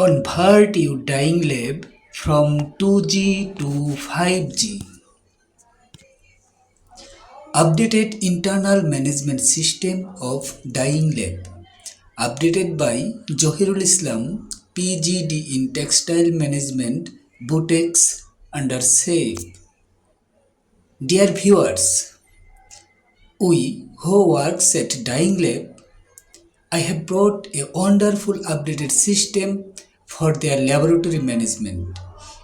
Convert your dyeing lab from 2G to 5G. Updated internal management system of dyeing lab. Updated by Johirul Islam, PGD in Textile Management, Butex under SAFE. Dear viewers, we who works at dyeing lab, I have brought a wonderful updated system for their laboratory management.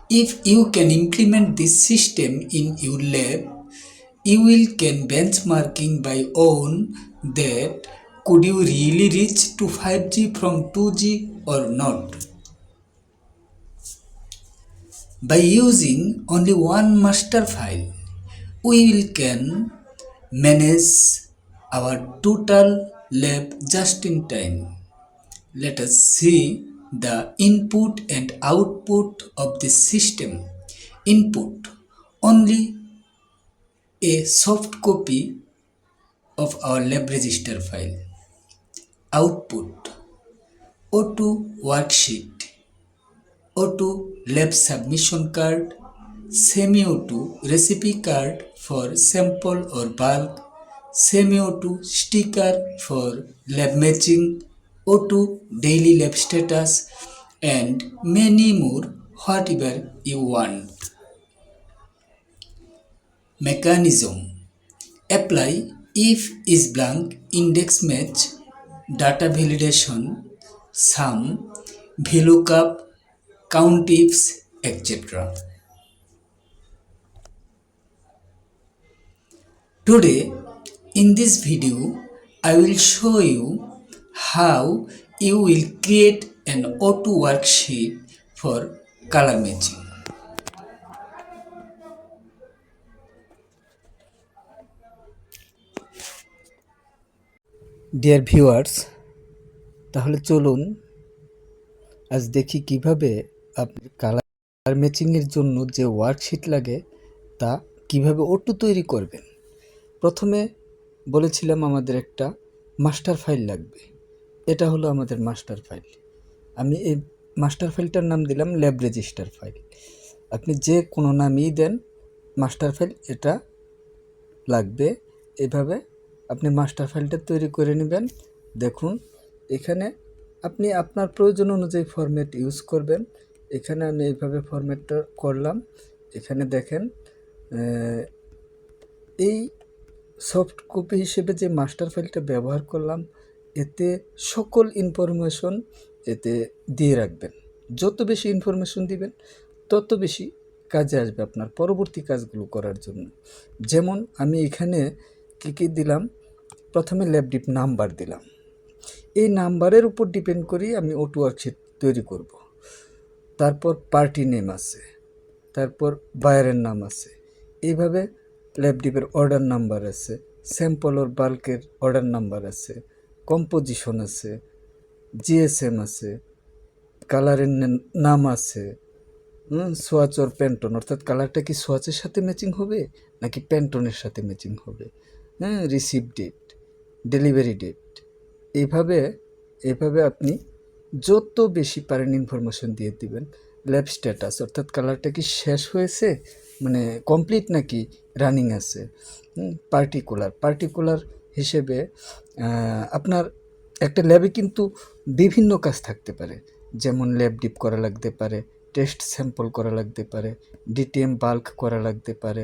If you can implement this system in your lab, you will can benchmarking by own that could you really reach to 5G from 2G or not. By using only one master file, we will can manage our total lab just in time. Let us see the input and output of this system. Input only a soft copy of our lab register file. Output O2 worksheet, O2 lab submission card, SEMI-O2 recipe card for sample or bulk, SEMI-O2 sticker for lab matching, O2 daily lab status, and many more whatever you want. Mechanism: apply if is blank index match, data validation, sum, VLOOKUP, countifs, etc. Today, in this video, I will show you how you will create an O2 worksheet for color matching. Dear viewers, তাহলে চলুন আজ দেখি কিভাবে আপনি colour ম্যাচিংয়ের জন্য যে worksheet লাগে তা কিভাবে O2 তৈরি করবেন। প্রথমে বলেছিলাম আমাদের একটা মাস্টার ফাইল লাগবে। এটা হলো আমাদের মাস্টার ফাইল। আমি এই মাস্টার ফাইলটার নাম দিলাম ল্যাব রেজিস্টার ফাইল। আপনি যে কোনো নামই দেন, মাস্টার ফাইল এটা লাগবে। এভাবে আপনি মাস্টার ফাইলটা তৈরি করে নেবেন। দেখুন এখানে আপনি আপনার প্রয়োজন অনুযায়ী ফরম্যাট ইউজ করবেন। এখানে আমি এইভাবে ফরম্যাটটা করলাম। এখানে দেখেন এই সফট কপি হিসেবে যে মাস্টার ফাইলটা ব্যবহার করলাম, এতে সকল ইনফরমেশন এতে দিয়ে রাখবেন। যত বেশি ইনফরমেশন দিবেন তত বেশি কাজে আসবে আপনার পরবর্তী কাজগুলো করার জন্য। যেমন আমি এখানে কী দিলাম, প্রথমে ল্যাবডিপ নাম্বার দিলাম। এই নাম্বারের উপর ডিপেন্ড করেই আমি O2 ওয়ার্কশিট তৈরি করব। তারপর পার্টি নেম আছে, তারপর বায়ারের নাম আছে, এইভাবে ল্যাবডিপের অর্ডার নাম্বার আছে, স্যাম্পল ওর বাল্কের অর্ডার নাম্বার আছে, কম্পোজিশন আছে, জিএসএম আছে, কালারের নাম আছে, সোয়াচ ওর প্যান্টন, অর্থাৎ কালারটা কি সোয়াচের সাথে ম্যাচিং হবে নাকি প্যান্টনের সাথে ম্যাচিং হবে, রিসিভ ডেট, ডেলিভারি ডেট। এইভাবে আপনি যত বেশি পারেন ইনফরমেশন দিয়ে দিবেন। ল্যাব স্ট্যাটাস, অর্থাৎ কালারটা কি শেষ হয়েছে, মানে কমপ্লিট নাকি রানিং আছে। পার্টিকুলার হিসেবে আপনার একটা ল্যাবে কিন্তু বিভিন্ন কাজ থাকতে পারে। যেমন ল্যাব ডিপ করা লাগতে পারে, টেস্ট স্যাম্পল করা লাগতে পারে, ডিটিএম বাল্ক করা লাগতে পারে,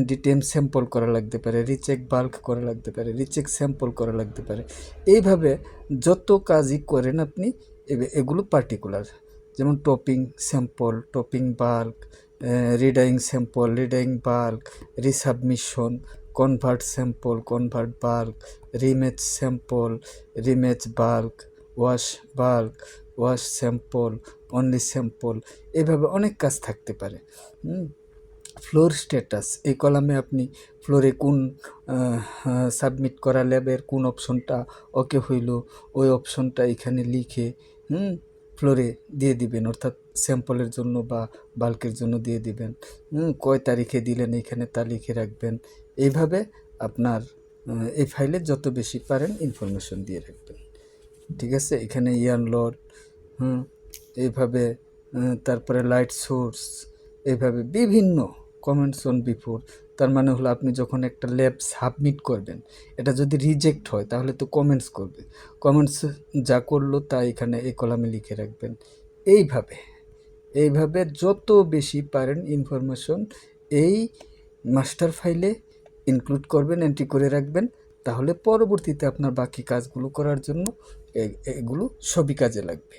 ডিটিএম স্যাম্পল করা লাগতে পারে, রিচেক বাল্ক করা লাগতে পারে, রিচেক স্যাম্পল করা লাগতে পারে। এইভাবে যত কাজই করেন আপনি এগুলো পার্টিকুলার। যেমন topping sample, topping bulk, redyeing sample, redyeing bulk, resubmission, convert sample, convert bulk, rematch sample, rematch bulk, wash bulk, wash sample, only sample. এভাবে অনেক কাজ থাকতে পারে। ফ্লোর স্ট্যাটাস, এই কলামে আপনি ফ্লোরে কোন সাবমিট করা ল্যাবের কোন অপশনটা ওকে হইল, ওই অপশনটা এখানে লিখে ফ্লোরে দিয়ে দিবেন, অর্থাৎ স্যাম্পলের জন্য বা বাল্কের জন্য দিয়ে দিবেন। কয় তারিখে দিলেন এখানে তা লিখে রাখবেন। এইভাবে আপনার এই ফাইলে যত বেশি পারেন ইনফরমেশন দিয়ে রাখবেন। ঠিক আছে, এখানে ইয়ান লোড, এইভাবে তারপরে লাইট সোর্স, এইভাবে বিভিন্ন কমেন্টস অন বিফোর। তার মানে হলো আপনি যখন একটা ল্যাব সাবমিট করবেন, এটা যদি রিজেক্ট হয় তাহলে তো কমেন্টস করবে। কমেন্টস যা করলো তা এখানে এই কলামে লিখে রাখবেন। এইভাবে এইভাবে যত বেশি পারেন ইনফরমেশন এই মাস্টার ফাইলে ইনক্লুড করবেন, এন্ট্রি করে রাখবেন। তাহলে পরবর্তীতে আপনার বাকি কাজগুলো করার জন্য এগুলো সবই কাজে লাগবে।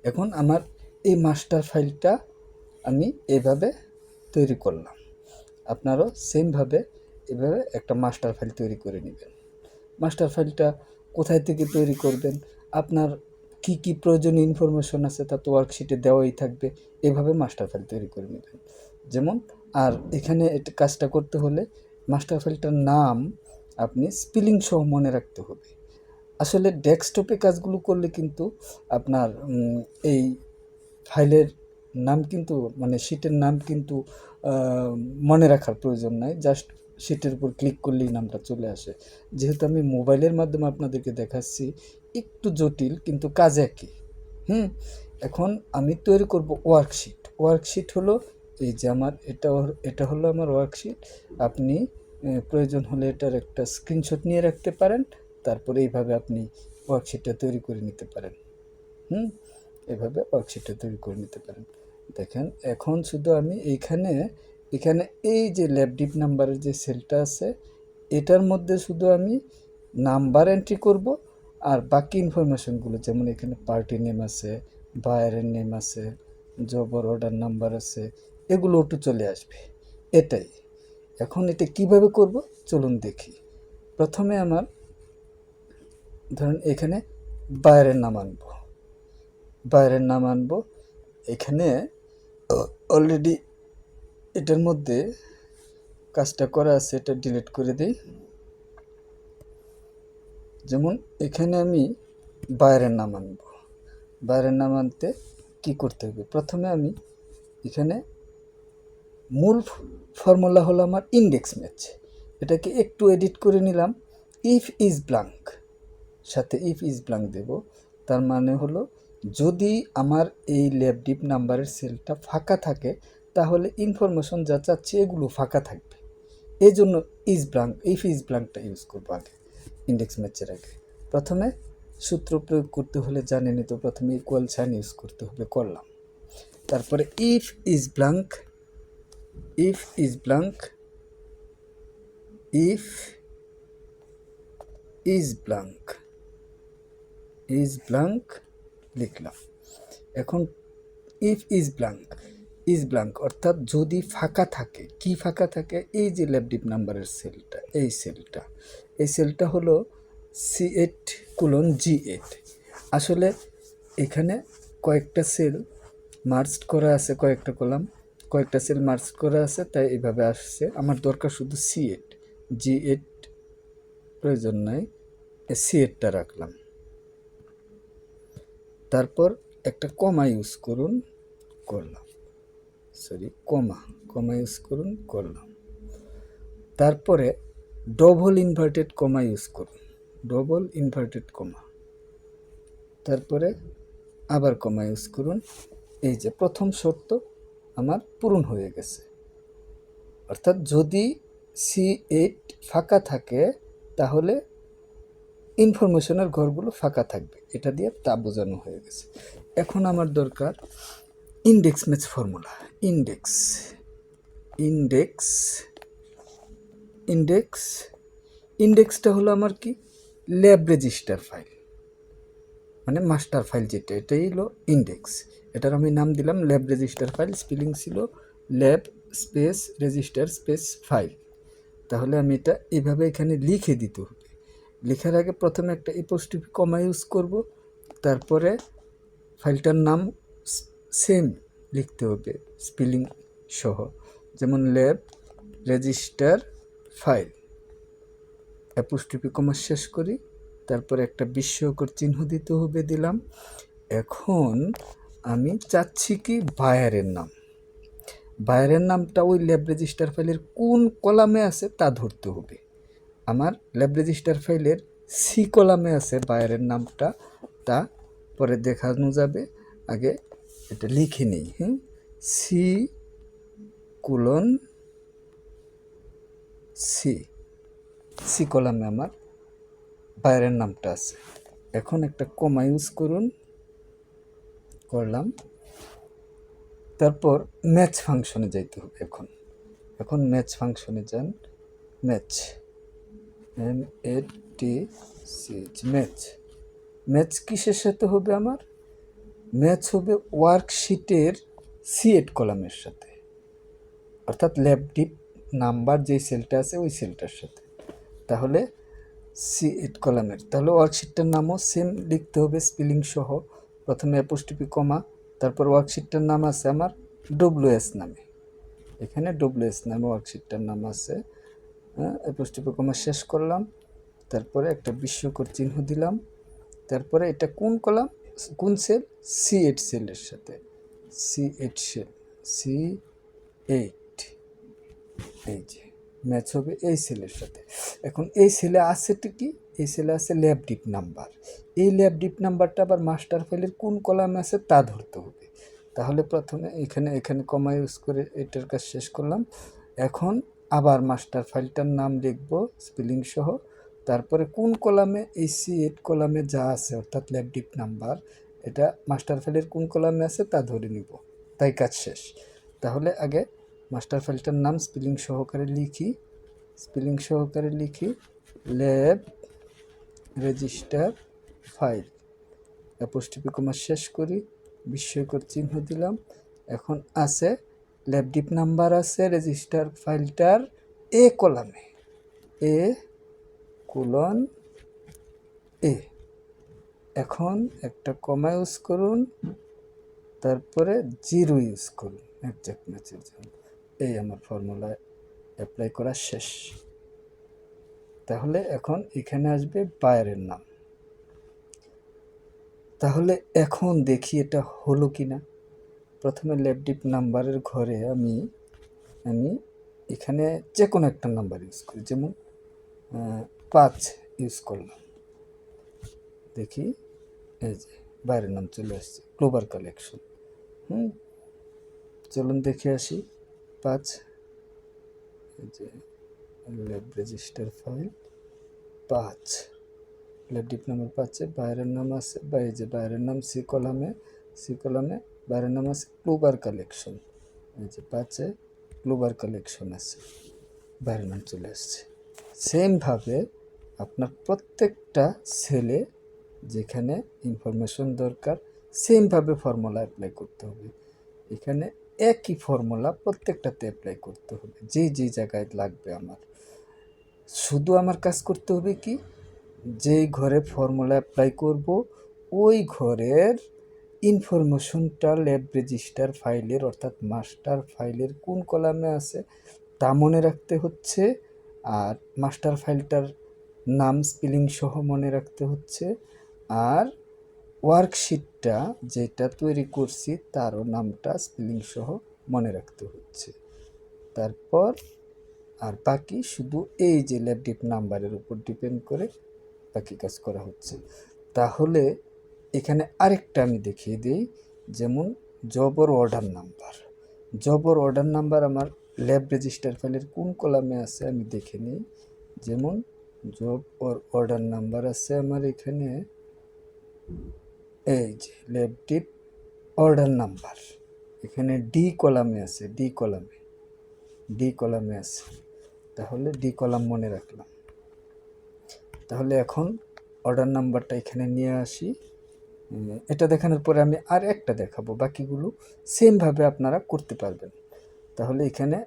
এখন আমার এই মাস্টার ফাইলটা আমি এভাবে তৈরি করলাম। আপনারাও সেমভাবে এভাবে একটা মাস্টার ফাইল তৈরি করে নেবেন। মাস্টার ফাইলটা কোথায় থেকে তৈরি করবেন, আপনার কি কি প্রয়োজনীয় ইনফরমেশন আছে তা তো ওয়ার্কশিটে দেওয়াই থাকবে। এভাবে মাস্টার ফাইল তৈরি করে নেবেন। যেমন আর এখানে কাজটা করতে হলে মাস্টার ফাইলটার নাম আপনি স্পেলিং সহ মনে রাখতে হবে। আসলে ডেস্কটপে কাজগুলো করলে কিন্তু আপনার এই ফাইলের নাম কিন্তু মানে শিটের নাম কিন্তু মনে রাখার প্রয়োজন নাই, জাস্ট শিটের উপর ক্লিক করলেই নামটা চলে আসে। যেহেতু আমি মোবাইলের মাধ্যমে আপনাদেরকে দেখাচ্ছি, একটু জটিল কিন্তু কাজ একই। এখন আমি তৈরি করব ওয়ার্কশিট। ওয়ার্কশিট হলো এই যে আমার এটা হলো আমার ওয়ার্কশিট। আপনি প্রয়োজন হলে এটার একটা স্ক্রিনশট নিয়ে রাখতে পারেন, তারপরে এইভাবে আপনি ওয়ার্কশিটটা তৈরি করে নিতে পারেন। এভাবে ওয়ার্কশিটটা তৈরি করে নিতে পারেন। দেখেন এখন শুধু আমি এখানে এই যে ল্যাবডিপ নাম্বারের যে সেলটা আছে এটার মধ্যে শুধু আমি নাম্বার এন্ট্রি করব, আর বাকি ইনফরমেশনগুলো যেমন এখানে পার্টি নেম আছে, বায়ারের নেম আছে, জব অর্ডার নাম্বার আছে, এগুলো একটু চলে আসবে। এটাই। এখন এটা কিভাবে করব চলুন দেখি। প্রথমে আমার ধরুন এখানে বায়ারের নাম আনবো, এখানে অলরেডি এটার মধ্যে কাজটা করা আছে, এটা ডিলিট করে দিই। যেমন এখানে আমি বায়ারের নাম আনবো। বায়ারের নাম আনতে কি করতে হবে, প্রথমে আমি এখানে মূল ফর্মুলা হলো আমার ইন্ডেক্স ম্যাচ। এটাকে একটু এডিট করে নিলাম। ইফ ইজ ব্ল্যাঙ্ক, সাথে ইফ ইজ ব্ল্যাঙ্ক দেব। তার মানে হলো যদি আমার এই ল্যাবডিপ নাম্বারের সেলটা ফাঁকা থাকে তাহলে ইনফরমেশন যা চাচ্ছি এগুলো ফাঁকা থাকবে। এই জন্য ইজ ব্ল্যাঙ্ক, ইফ ইজ ব্ল্যাঙ্কটা ইউজ করবো আগে ইন্ডেক্স ম্যাচের আগে। প্রথমে সূত্র প্রয়োগ করতে হলে জানেনই তো, প্রথমে ইকুয়াল সাইন ইউজ করতে হবে, করলাম। তারপরে if is blank, if is blank, if is blank, is blank লিখলাম। এখন if is blank, is blank অর্থাৎ যদি ফাঁকা থাকে, কি ফাঁকা থাকে, এই যে ল্যাবডিপ নাম্বারের সেলটা, এই সেলটা হলো C8:G8। আসলে এখানে কয়েকটা সেল মার্জড করা আছে, কয়েকটা কলাম, কয়েকটা সেল মার্জড করা আছে, তাই এইভাবে আসছে। আমার দরকার শুধু C8, G8 প্রয়োজন নাই, C8টা রাখলাম। তারপর একটা কমা ইউজ করুন, করলাম। কমা ইউজ করুন, করলাম। তারপরে ডবল ইনভার্টেড কমা ইউজ করুন, ডবল ইনভার্টেড কমা। তারপরে আবার কমা ইউজ করুন। এই যে প্রথম শর্ত আমার পূরণ হয়ে গেছে। অর্থাৎ যদি C8 ফাঁকা থাকে তাহলে ইনফরমেশনের ঘরগুলো ফাঁকা থাকবে, এটা দিয়ে তা বোঝানো হয়ে গেছে। এখন আমার দরকার ইন্ডেক্স ম্যাচ ফর্মুলা। ইন্ডেক্সটা হলো আমার কি, ল্যাব রেজিস্টার ফাইল, মানে মাস্টার ফাইল যেটা, এটাই হলো ইন্ডেক্স। এটার আমি নাম দিলাম ল্যাব রেজিস্টার ফাইল। স্পেলিং ছিল lab space register space file. তাহলে আমি এটা এইভাবে এখানে লিখে দিতে হবে। লেখার আগে প্রথমে একটা এপোস্ট্রোফি কমা ইউজ করব, তারপরে ফাইলটার নাম সেম লিখতে হবে স্পেলিং সহ, যেমন ল্যাব রেজিস্টার ফাইল, অ্যাপোস্ট্রোফি কমা শেষ করি, তারপরে একটা বিস্ময়কর চিহ্ন দিতে হবে, দিলাম। এখন আমি চাচ্ছি কি বায়ারের নামটা ওই ল্যাব রেজিস্টার ফাইলের কোন কলামে আছে তা ধরতে হবে। আমার ল্যাব রেজিস্টার ফাইলের C কলামে আছে বায়ারের নামটা, তা পরে দেখানো যাবে। আগে এটা লিখে নিই। সি কোলন সি, সি কলামে আমার বাইরের নামটা আছে। এখন একটা কমা ইউজ করলাম। তারপর ম্যাচ ফাংশনে যাইতে হবে। এখন ম্যাচ ফাংশনে যান। Match, MATCH, match. ম্যাচ কিসের সাথে হবে আমার? ম্যাচ হবে ওয়ার্কশিটের C8 কলামের সাথে, অর্থাৎ ল্যাবডিপ নাম্বার যেই সেলটা আছে ওই সেলটার সাথে। তাহলে C8 কলামের, তাহলে ওয়ার্কশিটটার নামও সেম লিখতে হবে স্পেলিং সহ। প্রথমে অ্যাপোস্ট্রফি কমা, তারপর ওয়ার্কশিটটার নাম আছে আমার WS নামে। এখানে WS নামে ওয়ার্কশিটটার নাম আছে। অ্যাপোস্ট্রফি কমা শেষ করলাম, তারপরে একটা বিস্ময়কর চিহ্ন দিলাম। তারপরে এটা কোন কলাম, কোন সেল? C8 সেলের সাথে। C8 সেল, C8, এই যে ম্যাচ হবে এই সেলের সাথে। এখন এই সেলে আছেটা কি? এই সেলে আছে ল্যাবডিপ নাম্বার। এই ল্যাবডিপ নাম্বারটা আবার মাস্টার ফাইলের কোন কলামে আছে তা ধরতে হবে। তাহলে প্রথমে এখানে কমা ইউজ করে এটার কাজ শেষ করলাম। এখন আবার মাস্টার ফাইলটার নাম লিখব স্পেলিং সহ, তারপরে কোন কলামে, এই C8 কলামে যা আছে অর্থাৎ ল্যাবডিপ নাম্বার, এটা মাস্টার ফাইলের কোন কলামে আছে তা ধরে নিব, তাই কাজ শেষ। তাহলে আগে মাস্টার ফাইলটার নাম স্পেলিং সহকারে লিখি lab register file, apostrophe comma শেষ করি, বিস্ময়কর চিহ্ন দিলাম। এখন আছে ল্যাবডিপ নাম্বার আছে রেজিস্টার ফাইলটার A কলামে, A:A। এখন একটা কমা ইউজ করুন, তারপরে 0 ইউজ করুন একজ্যাক্ট ম্যাচের জন্য। এই আমার ফর্মুলা অ্যাপ্লাই করা শেষ। তাহলে এখন এখানে আসবে বাইরের নাম। তাহলে এখন দেখি এটা হলো কি না। প্রথমে ল্যাবডিপ নাম্বারের ঘরে আমি এখানে যে কোনো একটা নাম্বার ইউজ করি, যেমন 5 ইউজ করলাম। দেখি এই যে বাইরের নাম চলে আসছে, গ্লোবাল কালেকশন। চলুন দেখে আসি। 5, এই যে ল্যাব রেজিস্টার ফাইল 5, ল্যাবডিপ নাম্বার 5-এ বাইরের নাম আছে, বা এই যে বাইরের নাম সি কলামে বাইরের নাম আছে গ্লোবাল কালেকশন। এই যে 5-এ গ্লোবাল কালেকশন আছে, বাইরের নাম চলে আসছে। সেমভাবে আপনার প্রত্যেকটা সেলে যেখানে ইনফরমেশন দরকার সেমভাবে ফর্মুলা অ্যাপ্লাই করতে হবে। এখানে একই ফর্মুলা প্রত্যেকটাতে অ্যাপ্লাই করতে হবে, যে জায়গায় লাগবে আমার। শুধু আমার কাজ করতে হবে কি, যেই ঘরে ফর্মুলা অ্যাপ্লাই করব ওই ঘরের ইনফরমেশনটা ল্যাব রেজিস্টার ফাইলের অর্থাৎ মাস্টার ফাইলের কোন কলামে আছে তা মনে রাখতে হচ্ছে, আর মাস্টার ফাইলটার নাম স্পেলিং সহ মনে রাখতে হচ্ছে, আর ওয়ার্কশিটটা যেটা তৈরি করছি তারও নামটা স্পেলিং সহ মনে রাখতে হচ্ছে। তারপর আর বাকি শুধু এই যে ল্যাবডিপ নাম্বারের উপর ডিপেন্ড করে বাকি কাজ করা হচ্ছে। তাহলে এখানে আরেকটা আমি দেখিয়ে দিই, যেমন জব ওর অর্ডার নাম্বার আমার ল্যাব রেজিস্টার ফাইলের কোন কলামে আছে আমি দেখে নিই। যেমন জব ওর অর্ডার নাম্বার আছে আমার এখানে, এই যে ল্যাবডিপ অর্ডার নাম্বার এখানে ডি কলামে আছে, ডি কলামে আছে। তাহলে ডি কলাম মনে রাখলাম। তাহলে এখন অর্ডার নাম্বারটা এখানে নিয়ে আসি। এটা দেখানোর পরে আমি আর একটা দেখাবো, বাকিগুলো সেমভাবে আপনারা করতে পারবেন। তাহলে এখানে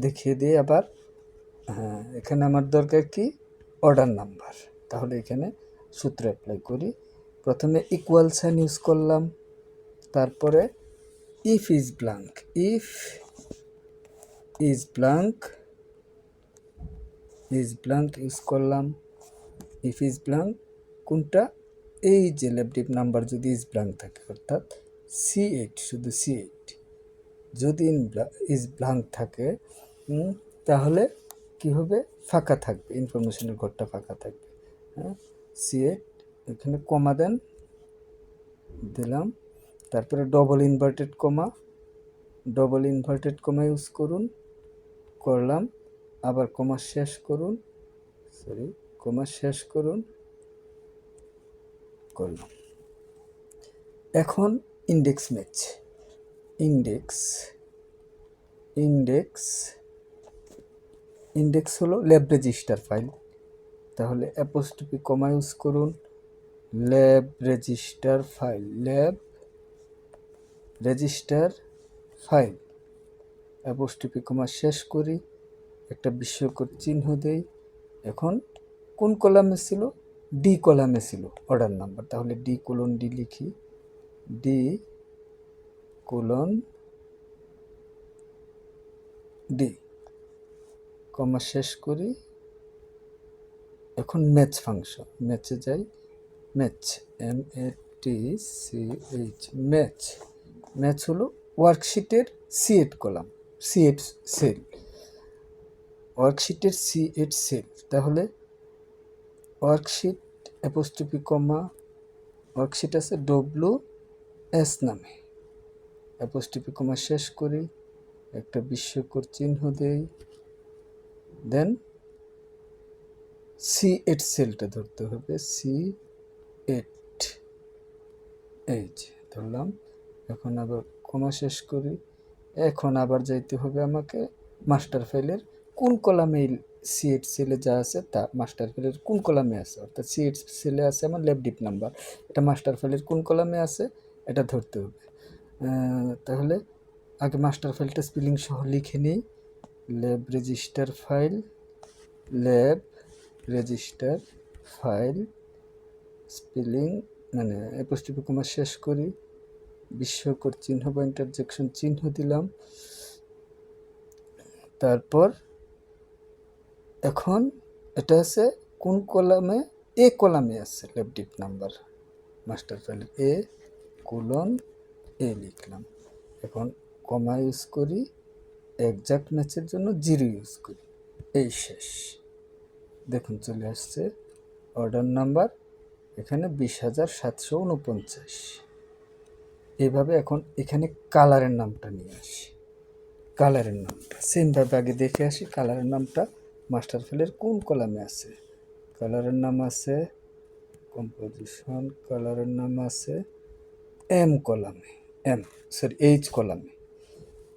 দেখিয়ে দিয়ে আবার, এখানে আমার দরকার কি অর্ডার নাম্বার। তাহলে এখানে সূত্র অ্যাপ্লাই করি। প্রথমে ইকুয়াল সাইন ইউজ করলাম, তারপরে ইফ ইজ ব্ল্যাঙ্ক ইউজ করলাম। ইফ ইজ ব্ল্যাঙ্ক কোনটা, এই যে ল্যাবডিপ নাম্বার যদি ইজ ব্ল্যাঙ্ক থাকে অর্থাৎ C8, শুধু C8 যদি ইজ ব্ল্যাঙ্ক থাকে, তাহলে কি হবে, ফাঁকা থাকবে, ইনফরমেশনের ঘরটা ফাঁকা থাকবে। C8 এখানে কমা দিলাম, তারপরে ডবল ইনভার্টেড কমা ইউজ করুন, করলাম, আবার কমা শেষ করুন, করলাম। এখন ইন্ডেক্স ম্যাচ, ইন্ডেক্স হলো ল্যাব রেজিস্টার ফাইল, তাহলে অ্যাপোস্ট্রফি কমা ইউজ করুন, lab register file, apostrophe comma শেষ করি, একটা বিস্ময়কর চিহ্ন দেই। এখন কোন কলামে ছিল? ডি কলামে ছিল অর্ডার নাম্বার, তাহলে ডি কোলন ডি লিখি, ডি কোলন ডি, কমা শেষ করি। এখন ম্যাচ ফাংশন, ম্যাচে যাই, ম্যাচ MATCH, ম্যাচ হলো ওয়ার্কশিটের C8 কলাম, C8 সেল, ওয়ার্কশিটের C8 সেল, তাহলে ওয়ার্কশিট অ্যাপোস্ট্রফি কমা, ওয়ার্কশিট আছে WS নামে, অ্যাপোস্ট্রফি কমা শেষ করি, একটা বিস্ময়কর চিহ্ন দেই, দেন C8 সেলটা ধরতে হবে, C8 ধরলাম। এখন আবার কমা শেষ করি, এখন আবার যাইতে হবে আমাকে মাস্টার ফাইলের কোন কলামে C8 সেলে যা আছে তা মাস্টার ফাইলের কোন কলামে আছে, অর্থাৎ C8 সেলে আছে আমার ল্যাব ডিপ নাম্বার, এটা মাস্টার ফাইলের কোন কলামে আছে এটা ধরতে হবে। তাহলে আগে মাস্টার ফাইলটা স্পেলিং সহ লিখে নিই, ল্যাব রেজিস্টার ফাইল স্পেলিং মানে অ্যাপোস্ট্রফি কমা শেষ করি, বিস্ময়কর চিহ্ন বা ইন্টারজেকশন চিহ্ন দিলাম। তারপর এখন এটা আছে কোন কলামে? এ কলামে আছে lab dip number, master file A colon A লিখলাম। এখন কমা ইউজ করি, এক্সাক্ট ম্যাচের জন্য 0 ইউজ করি, এই শেষ। দেখুন চলে আসছে অর্ডার নাম্বার, এখানে 20,749। এইভাবে এখন এখানে কালারের নামটা নিয়ে আসি, কালারের নামটা সেমভাবে আগে দেখে আসি, কালারের নামটা মাস্টার ফাইলের কোন কলামে আছে। কালারের নাম আছে কম্পোজিশন, কালারের নাম আছে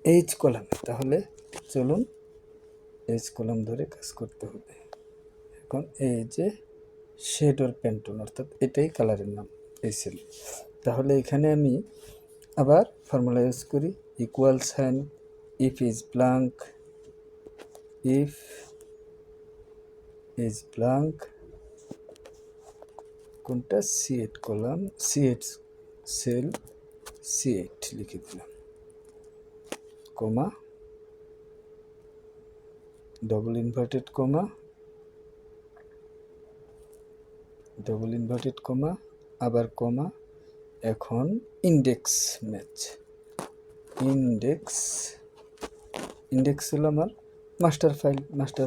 এইচ কলামে, তাহলে চলুন এইচ কলাম ধরে কাজ করতে হবে। এখন এই যে শেড অর প্যান্টোন, অর্থাৎ এটাই কালারের নাম এই সেল, তাহলে এখানে আমি আবার ফর্মুলা ইউজ করি, equal sign, if is blank, কোনটা? C8 column, C8 sell, C8 লিখে দিলাম, কমা, ডবল ইনভার্টেড কমা, আবার কমা। এখন ইন্ডেক্স ম্যাচ, ইন্ডেক্স হলো আমার মাস্টার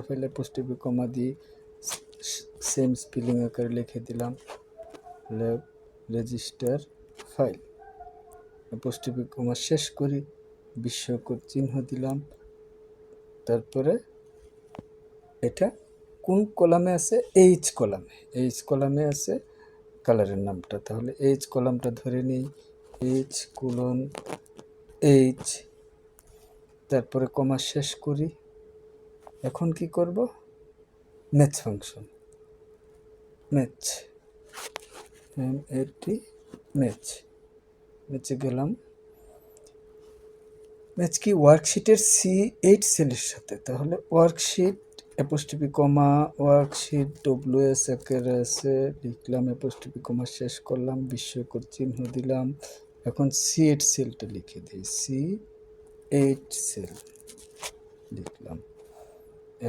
ফাইল অ্যাপোস্ট্রফি কমা দিয়ে সেম স্পেলিং আকারে লিখে দিলাম, lab register file, apostrophe comma শেষ করি, বিস্ময়কর চিহ্ন দিলাম। তারপরে এটা কোন কলামে আছে? এইচ কলামে আছে কালারের নামটা, তাহলে এইচ কলামটা ধরে নিই, এইচ কোলন এইচ, তারপরে কমা শেষ করি। এখন কি করব? ম্যাচ ফাংশন, ম্যাচে গেলাম, ম্যাচ কি? ওয়ার্কশিটের C8 সেলের সাথে, তাহলে worksheet apostrophe comma, worksheet WS আকারে আছে, লিখলাম, অ্যাপোস্ট্রফি কমা শেষ করলাম, বিস্ময়কর চিহ্ন দিলাম। এখন C8 সেলটা লিখে দিই, C8 সেল লিখলাম।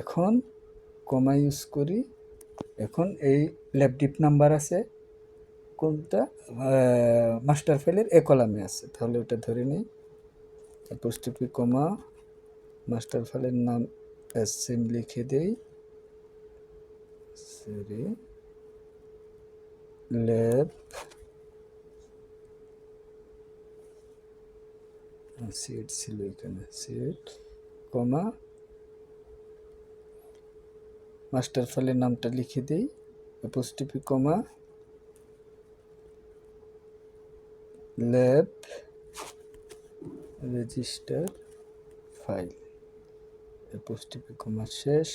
এখন কমা ইউজ করি, এখন এই ল্যাব ডিপ নাম্বার আছে কোনটা? মাস্টার ফাইলের এ কলামে আছে, তাহলে ওটা ধরে নিই, অ্যাপোস্ট্রফি কমা, মাস্টার ফাইলের নাম SM লিখে দেই, ল্যাব সেট ছিল এখানে, সেট কমা মাস্টার ফাইলের নামটা লিখে দিই, অ্যাপোস্ট্রফি কমা lab register file, apostrophe comma শেষ,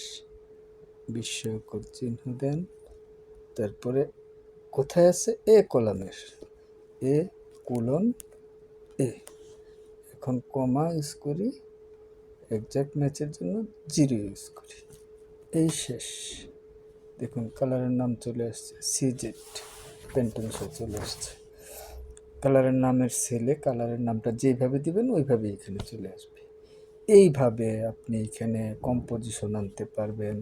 বিস্ময়কর চিহ্ন দেন, তারপরে কোথায় আছে এ কলামের, এ কোলন এ, এখন কমা ইউজ করি, এক্সাক্ট ম্যাচের জন্য 0 ইউজ করি, এই শেষ। দেখুন কালারের নাম চলে আসছে, সিজেড পেন্টনসে চলে আসছে। কালারের নামের সেলে কালারের নামটা যেভাবে দিবেন ওইভাবে এখানে চলে আসবে। এইভাবে আপনি এখানে কম্পোজিশন আনতে পারবেন,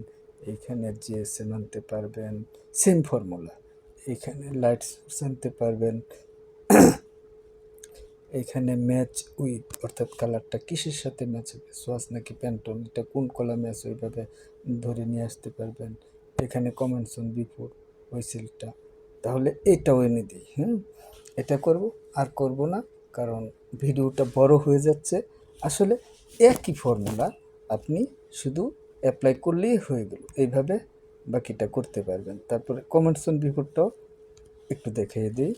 এইখানে জিএসএম আনতে পারবেন, সেম ফর্মুলা, এখানে লাইট সোর্স আনতে পারবেন, এখানে ম্যাচ উইথ অর্থাৎ কালারটা কিসের সাথে ম্যাচ হবে, সোয়াস নাকি প্যান্টন, এটা কোন কলামে আছে ওইভাবে ধরে নিয়ে আসতে পারবেন। এখানে কমেন্টস অন বিফোর ওই সেলটা, তাহলে এটাও এনে দিই। এটা করব আর করব না, কারণ ভিডিওটা বড় হয়ে যাচ্ছে। আসলে একই ফর্মুলা আপনি শুধু অ্যাপ্লাই করলেই হয়ে গেল, এইভাবে বাকিটা করতে পারবেন। তারপরে কমেন্টস অন বিফোরটাও একটু দেখিয়ে দিই,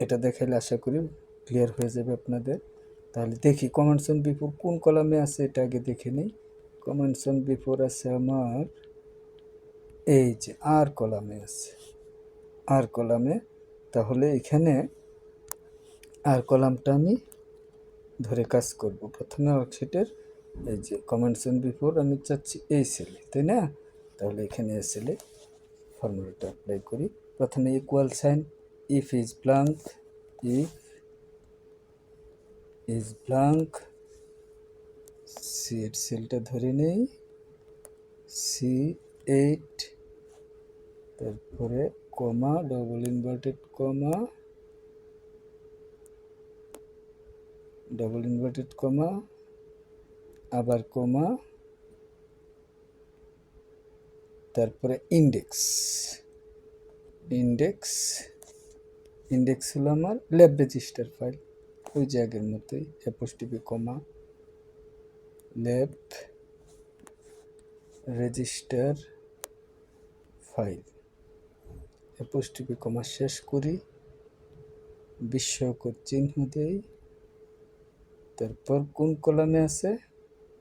এটা দেখাইলে আশা করি ক্লিয়ার হয়ে যাবে আপনাদের। তাহলে দেখি কমেন্টস অন বিফোর কোন কলামে আছে, এটা আগে দেখে নিই। কমেন্টস অন বিফোর আছে আমার এই যে আর কলামে আছে, আর কলামে। তাহলে এখানে আর কলামটা আমি ধরে কাজ করব। প্রথমে ওয়ার্কশিটের এই যে কমেন্টস অন বিফোর আমি চাচ্ছি এই সেলে, তাই না? তাহলে এখানে এই সেলে ফর্মুলাটা অ্যাপ্লাই করি। প্রথমে equal sign, if is blank, if is blank, সি8 সেলটা ধরে নেই, C8, তারপরে comma, double inverted comma, double inverted comma, আবার কমা, তারপরে ইন্ডেক্স, ইন্ডেক্স, ইন্ডেক্স হলো আমার ল্যাব রেজিস্টার ফাইল, ওই জায়গার মতোই, অ্যাপোস্ট্রফি কমা lab register file, apostrophe comma শেষ করি, বিস্ময়কর চিহ্ন দেই, তারপর কোন কলামে আছে,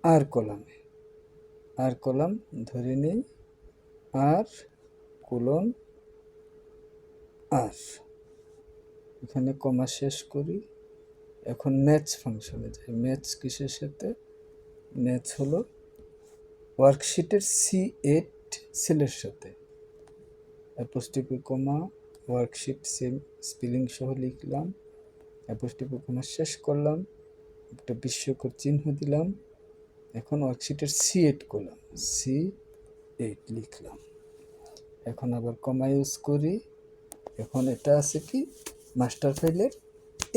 আর কলামে, আর কলাম ধরে নেই, আর কোলন আর, এখানে কমা শেষ করি। এখন ম্যাচ ফাংশনে যাই, ম্যাচ কিসের সাথে, ম্যাচ হলো ওয়ার্কশিটের C8 সেলের সাথে, apostrophe comma worksheet same spelling সহ লিখলাম, অ্যাপোস্ট্রফি কমা শেষ করলাম, একটা বিস্ময়কর চিহ্ন দিলাম, এখন ওয়ার্কশিটের C8 করলাম, C8 লিখলাম, এখন আবার কমা ইউজ করি। এখন এটা আছে কি মাস্টার ফাইলের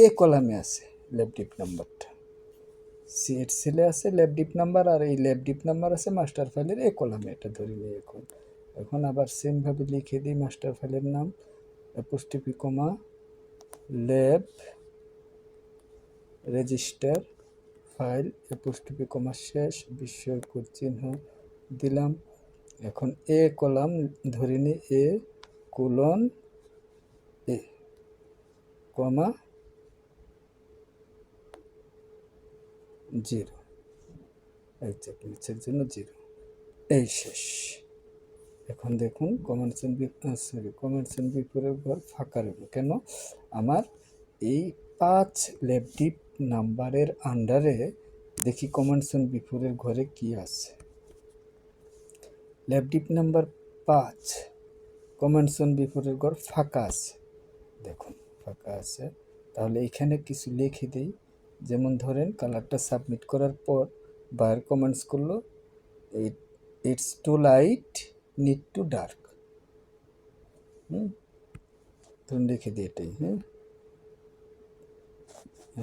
এ কলামে আছে ল্যাব ডিপ নাম্বারটা, C8 সেলে আছে ল্যাব ডিপ নাম্বার, আর এই ল্যাব ডিপ নাম্বার আছে মাস্টার ফাইলের এ কলামে, এটা ধরে নিই। এখন এখন আবার সেমভাবে লিখে দিই মাস্টার ফাইলের নাম, অ্যাপোস্ট্রফি কমা lab register file, apostrophe comma শেষ, বিস্ময়কর চিহ্ন দিলাম। এখন এ কলাম ধরে নিই, এ কোলন এ কমা 0, এক্সাক্ট ম্যাচের জন্য 0, এই শেষ। এখন দেখুন কমেন্টস এন্ড বিফোরের ঘর ফাঁকা রইল কেন, আমার এই 5 ল্যাব ডিপ নাম্বারের আন্ডারে দেখি কমেন্টস এন্ড বিফোরের ঘরে কি আছে। Lab dip number 5 comments and বিফোরের ঘর ফাঁকা আছে, দেখুন ফাঁকা আছে। তাহলে এখানে কিছু লিখে দিই, যেমন ধরেন কালারটা সাবমিট করার পর বায়ার কমেন্টস করলো it's too light, need to dark, ধরুন লিখে দিই এটাই।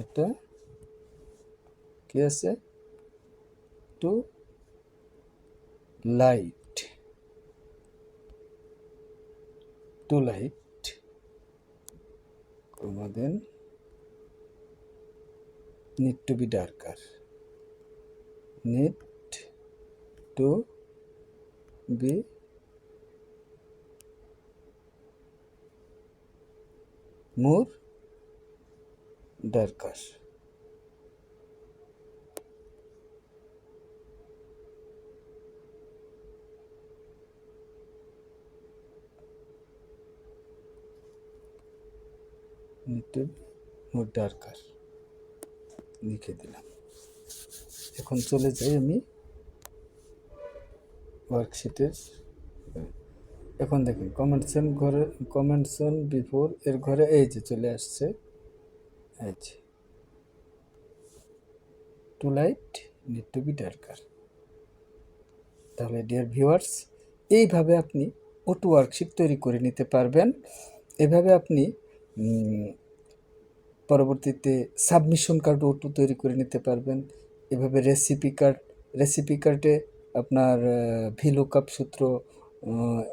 এটা কি আছে, too light, too light comma then need to be darker, need to be more darker. Need to be more darker লিখে দিলাম। এখন চলে যাই আমি ওয়ার্কশিটের। এখন দেখুন কমেন্টস অন বিফোর এর ঘরে এই যে চলে আসছে, এই যে too light need to be darker. তাহলে ডিয়ার ভিউয়ার্স, এইভাবে আপনি অটো ওয়ার্কশিট তৈরি করে নিতে পারবেন। এভাবে আপনি পরবর্তীতে সাবমিশন কার্ড অটো তৈরি করে নিতে পারবেন। এভাবে রেসিপি কার্ডে আপনার ভিলুকআপ সূত্র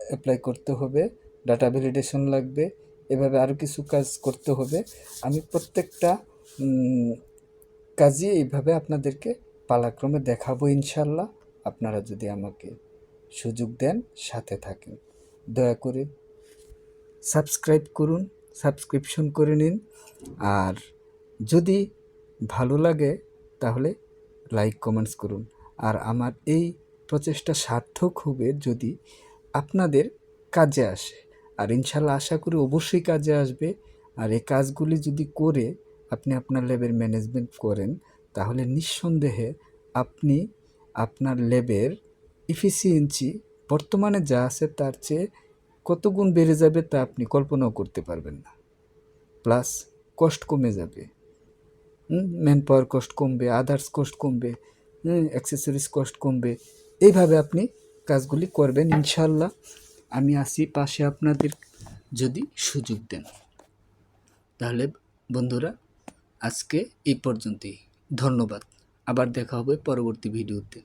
অ্যাপ্লাই করতে হবে, ডাটা ভ্যালিডেশন লাগবে, এভাবে আরও কিছু কাজ করতে হবে। আমি প্রত্যেকটা কাজই এইভাবে আপনাদেরকে পালাক্রমে দেখাবো ইনশাল্লাহ, আপনারা যদি আমাকে সুযোগ দেন, সাথে থাকেন। দয়া করে সাবস্ক্রিপশন করে নিন। আর যদি ভালো লাগে তাহলে লাইক কমেন্টস করুন। আর আমার এই প্রচেষ্টা সার্থক হবে যদি আপনাদের কাজে আসে, আর ইনশাল্লাহ আশা করি অবশ্যই কাজে আসবে। আর এই কাজগুলি যদি করে আপনি আপনার ল্যাবের ম্যানেজমেন্ট করেন, তাহলে নিঃসন্দেহে আপনি আপনার ল্যাবের এফিসিয়েন্সি বর্তমানে যা আছে তার চেয়ে কত গুণ বেড়ে যাবে তা আপনি কল্পনাও করতে পারবেন না। প্লাস কস্ট কমে যাবে, ম্যান পাওয়ার কস্ট কমবে, আদার্স কস্ট কমবে, অ্যাক্সেসরিজ কস্ট কমবে। এইভাবে আপনি কাজগুলি করবেন ইনশাল্লাহ। আমি আছি পাশে আপনাদের, যদি সুযোগ দেন। তাহলে বন্ধুরা, আজকে এই পর্যন্তই। ধন্যবাদ। আবার দেখা হবে পরবর্তী ভিডিওতে।